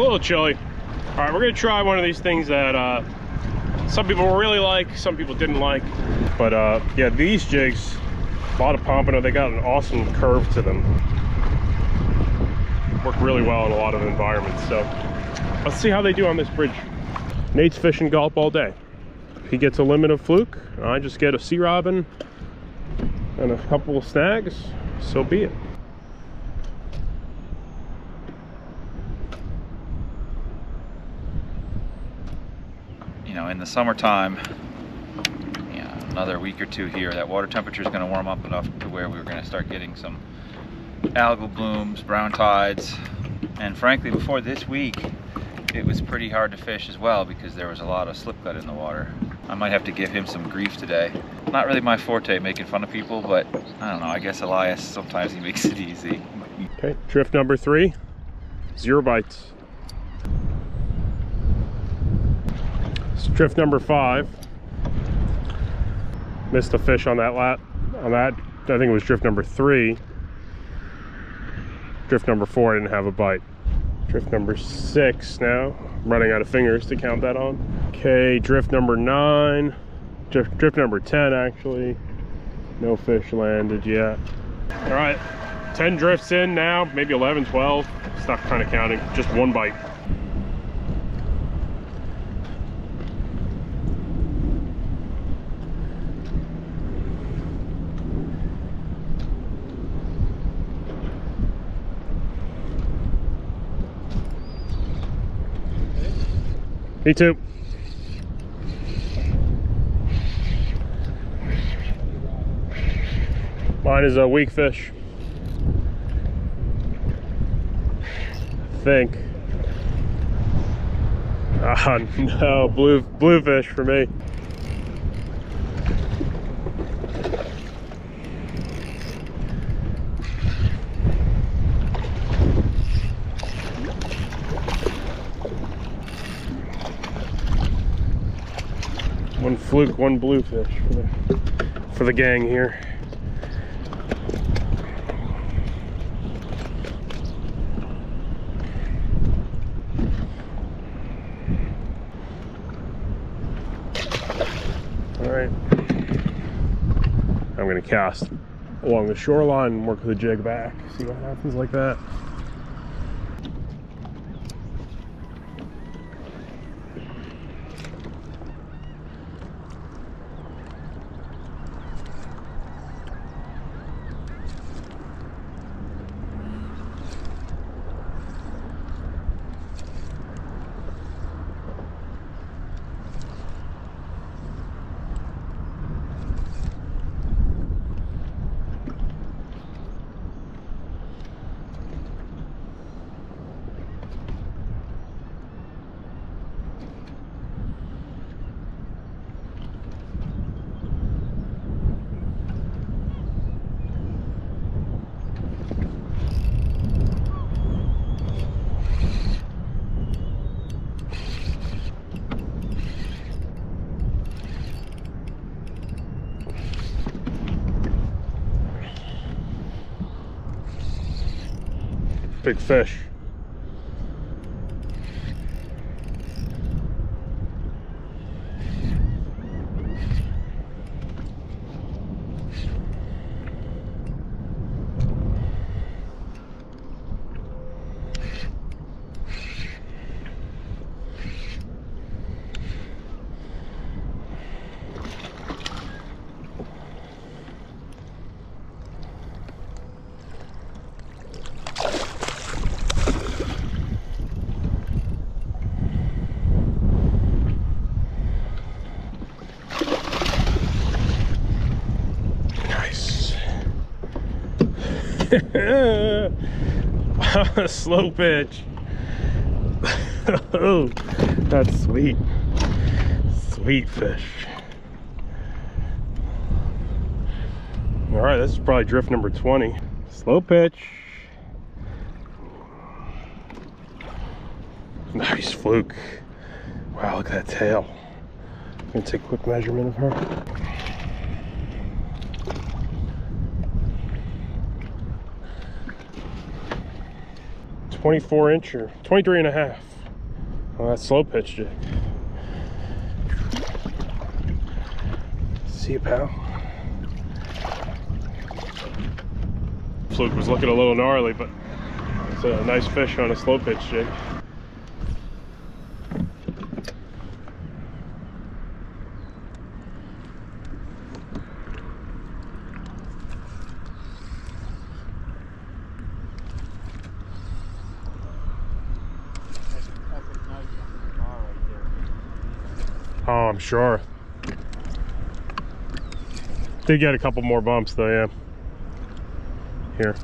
a little chilly. All right, we're gonna try one of these things that some people really like, some people didn't like. But yeah, these jigs, a lot of pompano, they got an awesome curve to them. Work really well in a lot of environments. So let's see how they do on this bridge. Nate's fishing Gulp all day. He gets a limit of fluke. I just get a sea robin and a couple of snags. So be it. You know, in the summertime, another week or two here, that water temperature is going to warm up enough to where we're going to start getting some algal blooms, brown tides, and frankly, before this week, it was pretty hard to fish as well because there was a lot of slip cut in the water. I might have to give him some grief today. Not really my forte, making fun of people, but I don't know, I guess Elias, sometimes he makes it easy. Okay, drift number 3, 0 bites. Drift number 5. Missed a fish on that I think it was drift number 3. Drift number 4, I didn't have a bite. Drift number 6 now. I'm running out of fingers to count that on. Okay, drift number 9. Drift number 10 actually. No fish landed yet. All right, 10 drifts in now, maybe 11, 12. Stop kind of counting, just 1 bite. Me too. Mine is a weak fish, I think. Ah, no, blue fish for me. One fluke, one bluefish for the gang here. All right, I'm gonna cast along the shoreline and work the jig back, see what happens like that. Big fish. Slow pitch. Oh, that's sweet. Sweet fish. All right, this is probably drift number 20. Slow pitch. Nice fluke. Wow, look at that tail. I'm gonna take a quick measurement of her. 24 inch or 23 and a half. Oh, that's slow pitch jig. See you, pal. Fluke was looking a little gnarly, but it's a nice fish on a slow pitch jig. Oh, I'm sure. Did get a couple more bumps though, yeah. Here.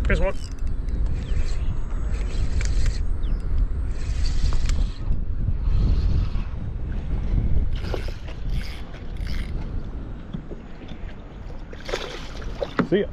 Here's one. See ya.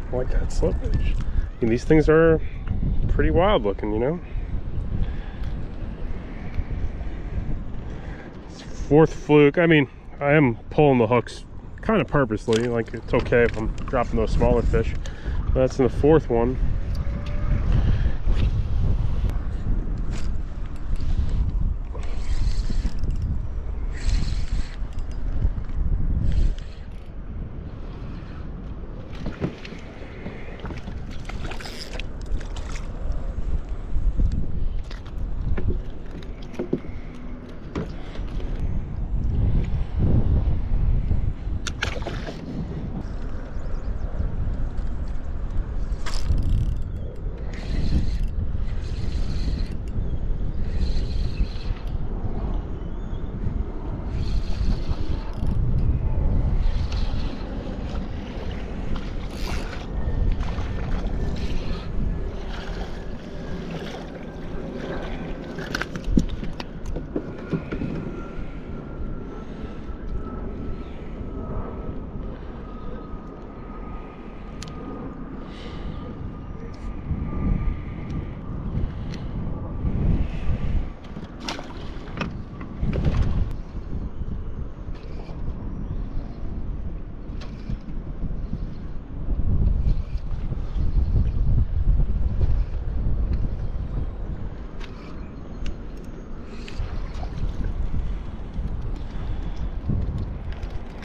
I like that slippage. And these things are pretty wild looking, you know. It's fourth fluke. I mean, I am pulling the hooks kind of purposely. Like, it's okay if I'm dropping those smaller fish. But that's in the fourth one.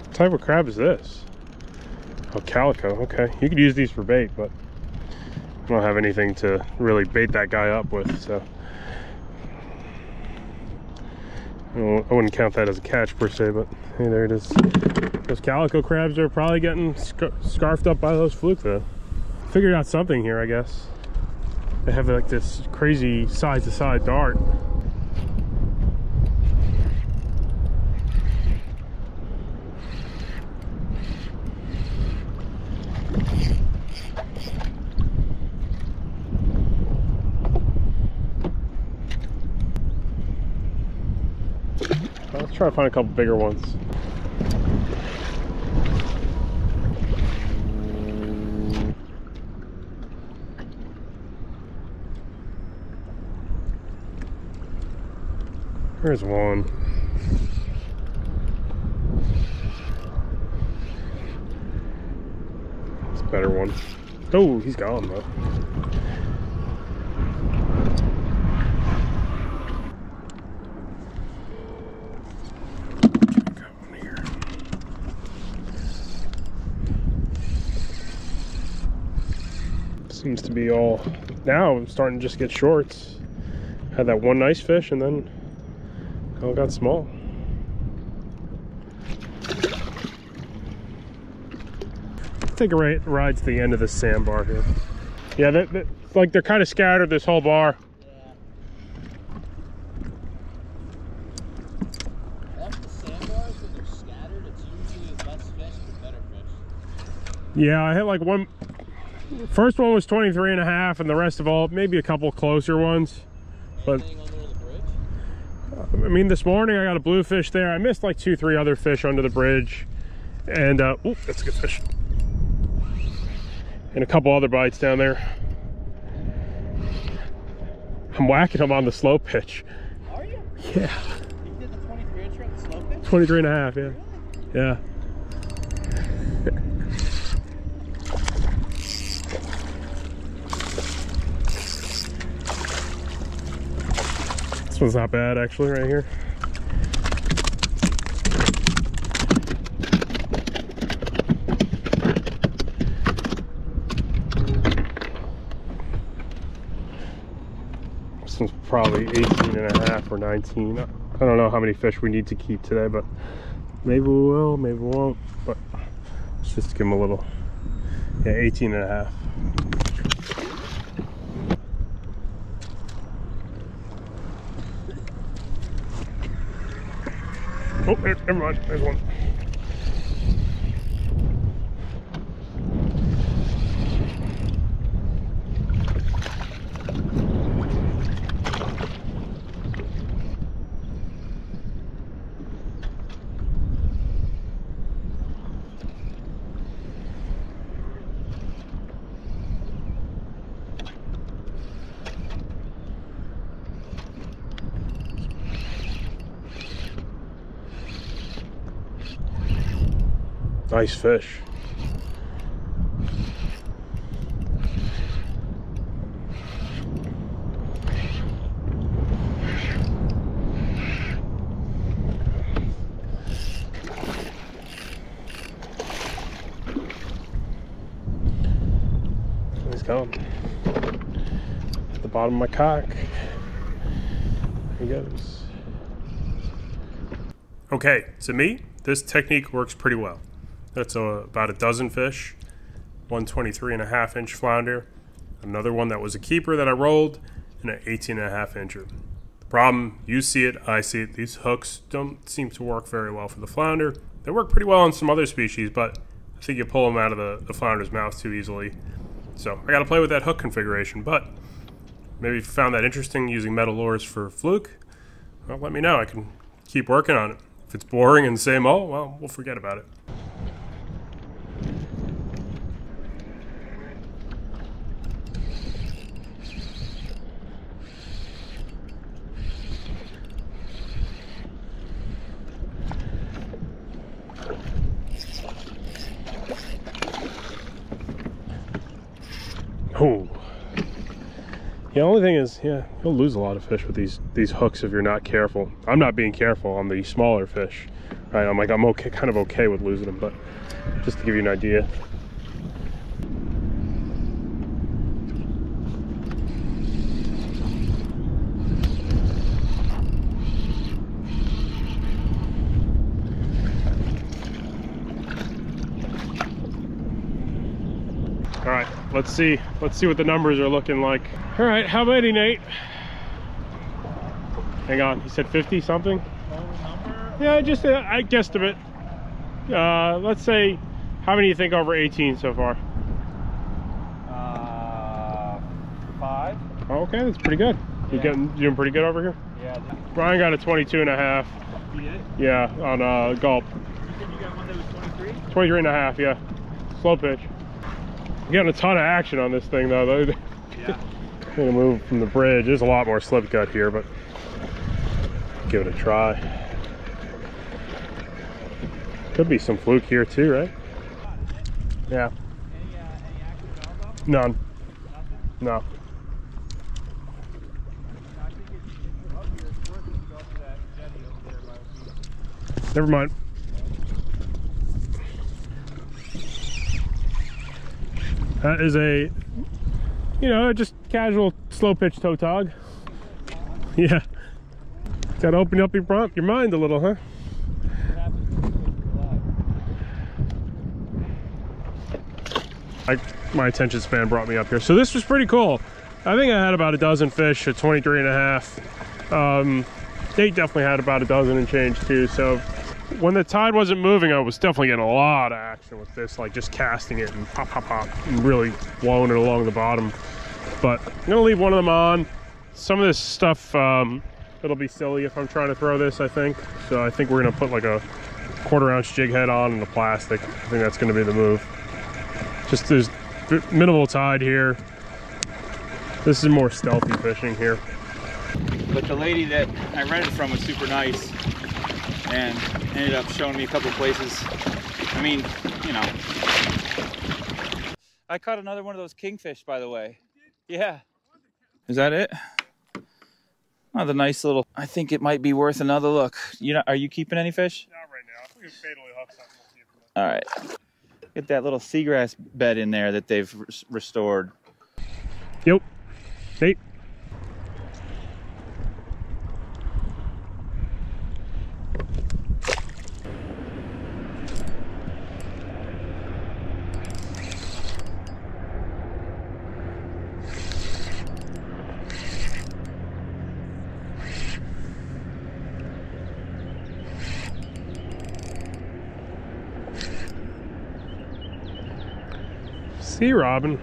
What type of crab is this? Oh, calico. Okay, you could use these for bait, but I don't have anything to really bait that guy up with, so I wouldn't count that as a catch per se. But hey, there it is. Those calico crabs are probably getting scarfed up by those fluke though. Figured out something here, I guess. They have like this crazy side to side dart. try to find a couple bigger ones. Here's one. It's a better one. Oh, he's gone though. Got one here. Seems to be all. Now I'm starting to just get shorts. Had that one nice fish and then all got small. Take a ride to the end of this sandbar here. Yeah, like they're kind of scattered this whole bar. Yeah. That's the sandbars, when they're scattered, it's usually less fish but better fish. Yeah, I hit like one. First one was 23.5, and the rest of all, maybe a couple closer ones. Anything under the bridge? I mean, this morning I got a bluefish there. I missed like 2-3 other fish under the bridge, and oh, that's a good fish. And a couple other bites down there. I'm whacking them on the slow pitch. Are you? Yeah. You did the 23-incher on the slow pitch? 23.5, yeah. Really? Yeah. This one's not bad actually, right here. This one's probably 18.5 or 19. I don't know how many fish we need to keep today, but maybe we will, maybe we won't. But let's just give them a little. Yeah, 18.5. Oh, never mind. There's one. Nice fish. He's gone. At the bottom of my kayak. There he goes. Okay, to me, this technique works pretty well. That's about a dozen fish, one 23.5-inch flounder, another one that was a keeper that I rolled, and an 18.5-incher. The problem, you see it, I see it, these hooks don't seem to work very well for the flounder. They work pretty well on some other species, but I think you pull them out of the flounder's mouth too easily. So I got to play with that hook configuration, but maybe if you found that interesting using metal lures for fluke, well, let me know. I can keep working on it. If it's boring and same old, well, we'll forget about it. Oh, the only thing is, yeah, you'll lose a lot of fish with these hooks if you're not careful. I'm not being careful on the smaller fish, right? I'm okay, kind of okay with losing them, but just to give you an idea. All right, let's see what the numbers are looking like. All right, how many, Nate? Hang on, he said 50 something? Total number? Yeah, just I guessed a bit. Let's say, how many do you think over 18 so far? 5. Oh, okay, that's pretty good. Yeah. You're doing pretty good over here? Yeah. Brian got a 22.5. You did? Yeah, on Gulp. You said you got one that was 23? 23 and a half, yeah. Slow pitch. You're getting a ton of action on this thing though. Yeah. I'm gonna move from the bridge. There's a lot more slip cut here, but give it a try. Could be some fluke here too, right? Yeah. Any action at all though? None. Nothing? No. I think if you're up here, it's worth it to go up to that jetty over there by the Never mind. That is a, you know, just casual slow pitch toe tog. Yeah. Gotta open up your mind a little, huh? What happens when you My attention span brought me up here. So this was pretty cool. I think I had about a dozen fish at 23 and a half. Nate definitely had about a dozen and change too. So when the tide wasn't moving, I was definitely getting a lot of action with this, like just casting it and pop, pop, pop, and really blowing it along the bottom. But I'm gonna leave one of them on. Some of this stuff, it'll be silly if I'm trying to throw this, I think. So I think we're gonna put like a 1/4 ounce jig head on and the plastic. I think that's gonna be the move. Just there's minimal tide here. This is more stealthy fishing here. But the lady that I rented from was super nice and ended up showing me a couple places. I mean, you know. I caught another one of those kingfish, by the way. Yeah. Is that it? Oh, the nice little, I think it might be worth another look. You know, are you keeping any fish? Not right now. We can fatally hook something. We'll see if All right. Get that little seagrass bed in there that they've restored. Yep. Nate. Sea robin.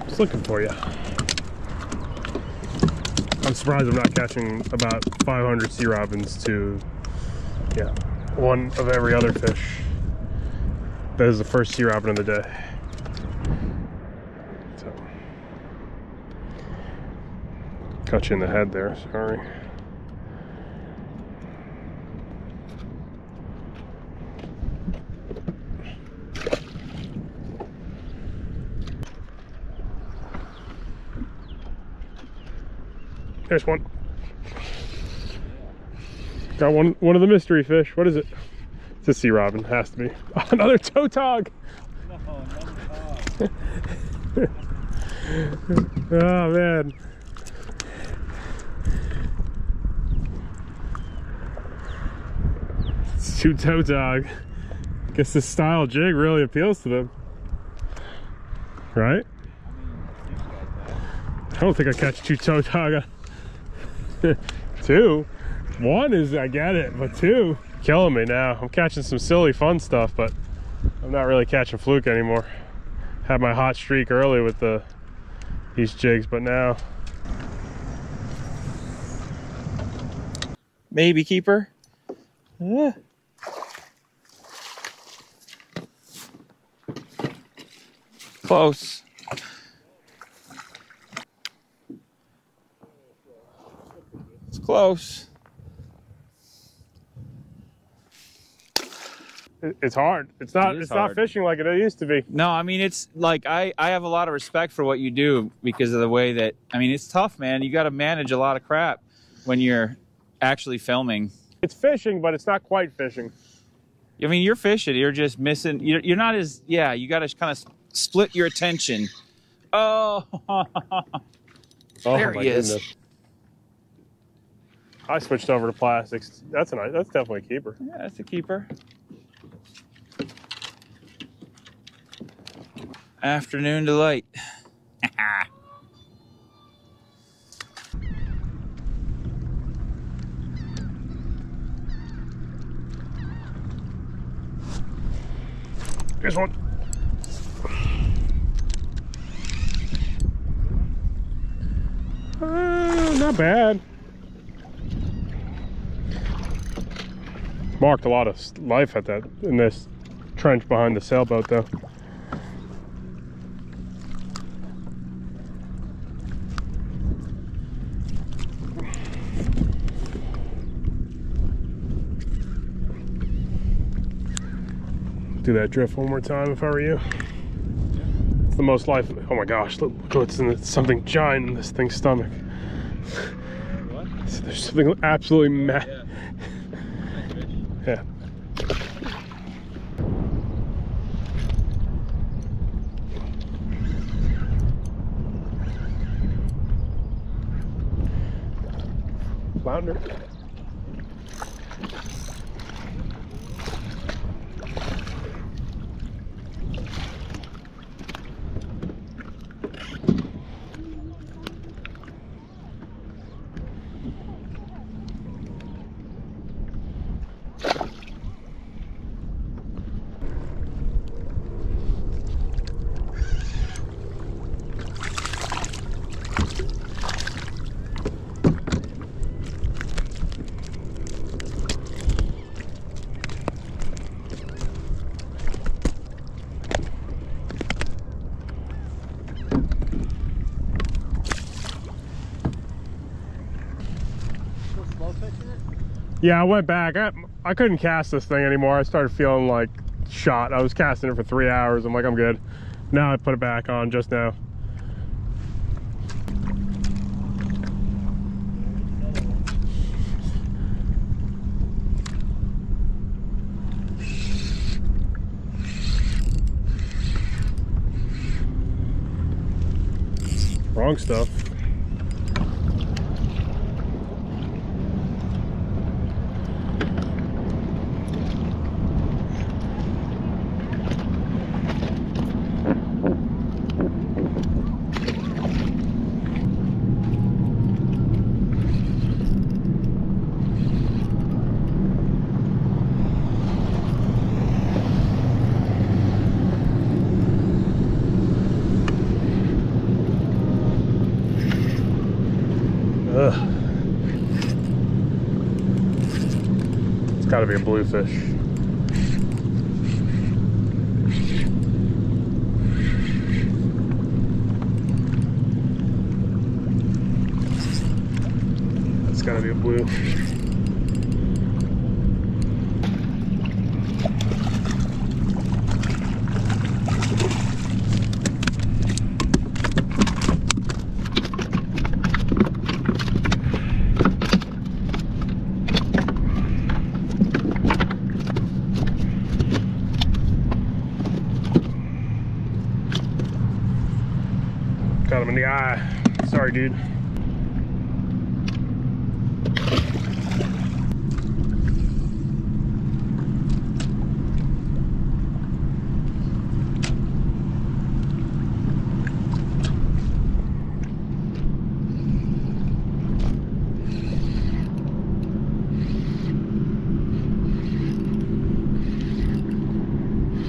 Just looking for you. I'm surprised I'm not catching about 500 sea robins to, yeah, one of every other fish. That is the first sea robin of the day. So, got you in the head there, sorry. There's one. Got one of the mystery fish. What is it? It's a sea robin. Has to be. Oh, another toe tog. No, another tog. Oh man. It's two toe tog. Guess this style jig really appeals to them. Right? I don't think I catch two toe tog. Two. One is, I get it, but two. Killing me now. I'm catching some silly fun stuff, but I'm not really catching fluke anymore. Had my hot streak early with these jigs, but now. Maybe keeper. Yeah. Close. It's close. It's hard. It's not fishing like it used to be. No, I mean, it's like I have a lot of respect for what you do because of the way that, I mean, it's tough, man. You got to manage a lot of crap when you're actually filming. It's fishing, but it's not quite fishing. I mean, you're fishing. You're just missing. You're not as, yeah, you got to kind of split your attention. Oh, there he is. Goodness. I switched over to plastics. That's definitely a keeper. Yeah, that's a keeper. Afternoon delight. Here's one. Not bad. Marked a lot of life at that in this trench behind the sailboat though. Do that drift one more time if I were you. It's the most life. Oh my gosh, look what's in it. Something giant in this thing's stomach. What? There's something absolutely mad. Yeah. Yeah. Flounder. Yeah, I went back. I couldn't cast this thing anymore. I started feeling like shot. I was casting it for 3 hours. I'm like, I'm good. Now I put it back on just now. Wrong stuff. Ugh. It's got to be a bluefish. It's got to be a blue. Got him in the eye. Sorry, dude.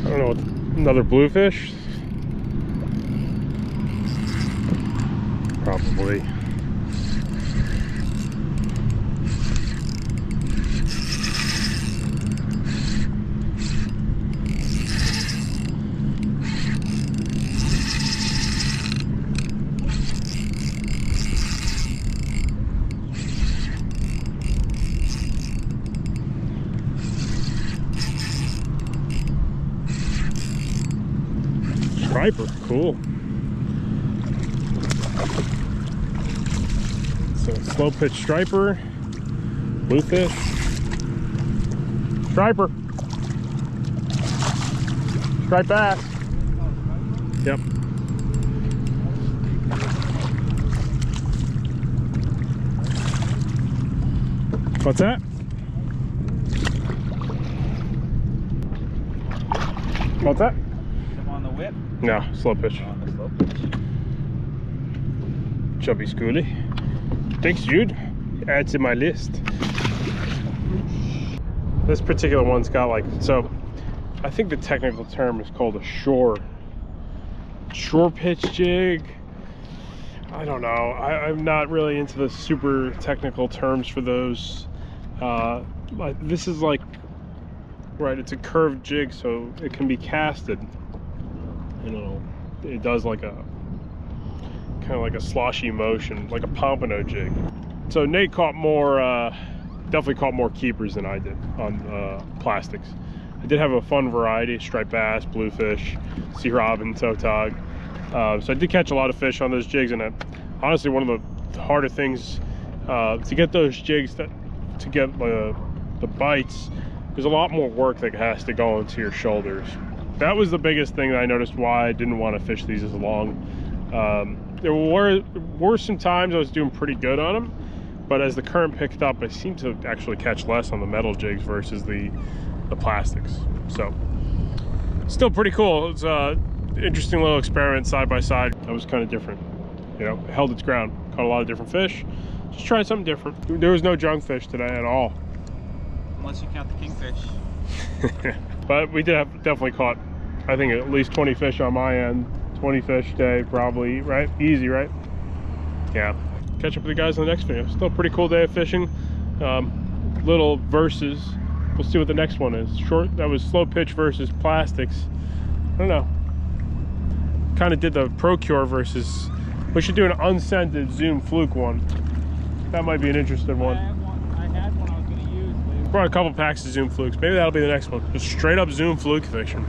I don't know what, another bluefish? Probably. Striper, cool. So slow pitch striper, bluefish, striper, striped bass. Yep. What's that? What's that? Them on the whip? No, slow pitch. On the slow pitch. Chubby schoolie. Thanks, Jude. Add to my list. This particular one's got like, so I think the technical term is called a shore pitch jig. I don't know. I'm not really into the super technical terms for those. This is like, right, it's a curved jig, so it can be casted. You know, it does like a kind of like a sloshy motion, like a pompano jig. So Nate caught more, definitely caught more keepers than I did on plastics. I did have a fun variety: striped bass, bluefish, sea robin, tautog. So I did catch a lot of fish on those jigs, and honestly, one of the harder things to get those jigs, to get the bites, there's a lot more work that has to go into your shoulders. That was the biggest thing that I noticed why I didn't want to fish these as long. There were some times I was doing pretty good on them, but as the current picked up, I seemed to actually catch less on the metal jigs versus the plastics. So still pretty cool. It's interesting little experiment side by side. That was kind of different, you know. It held its ground, caught a lot of different fish. Just tried something different. There was no junk fish today at all, Unless you count the kingfish. but we did have definitely caught, I think, at least 20 fish on my end. 20 fish day probably, right? Easy, right? Yeah. Catch up with the guys on the next video. Still a pretty cool day of fishing. Little versus, we'll see what the next one is. Short, that was slow pitch versus plastics. I don't know. Kind of did the Procure versus, we should do an unscented Zoom fluke one. That might be an interesting one. I had one I was going to use. Brought a couple packs of Zoom flukes. Maybe that'll be the next one. Just straight up Zoom fluke fishing.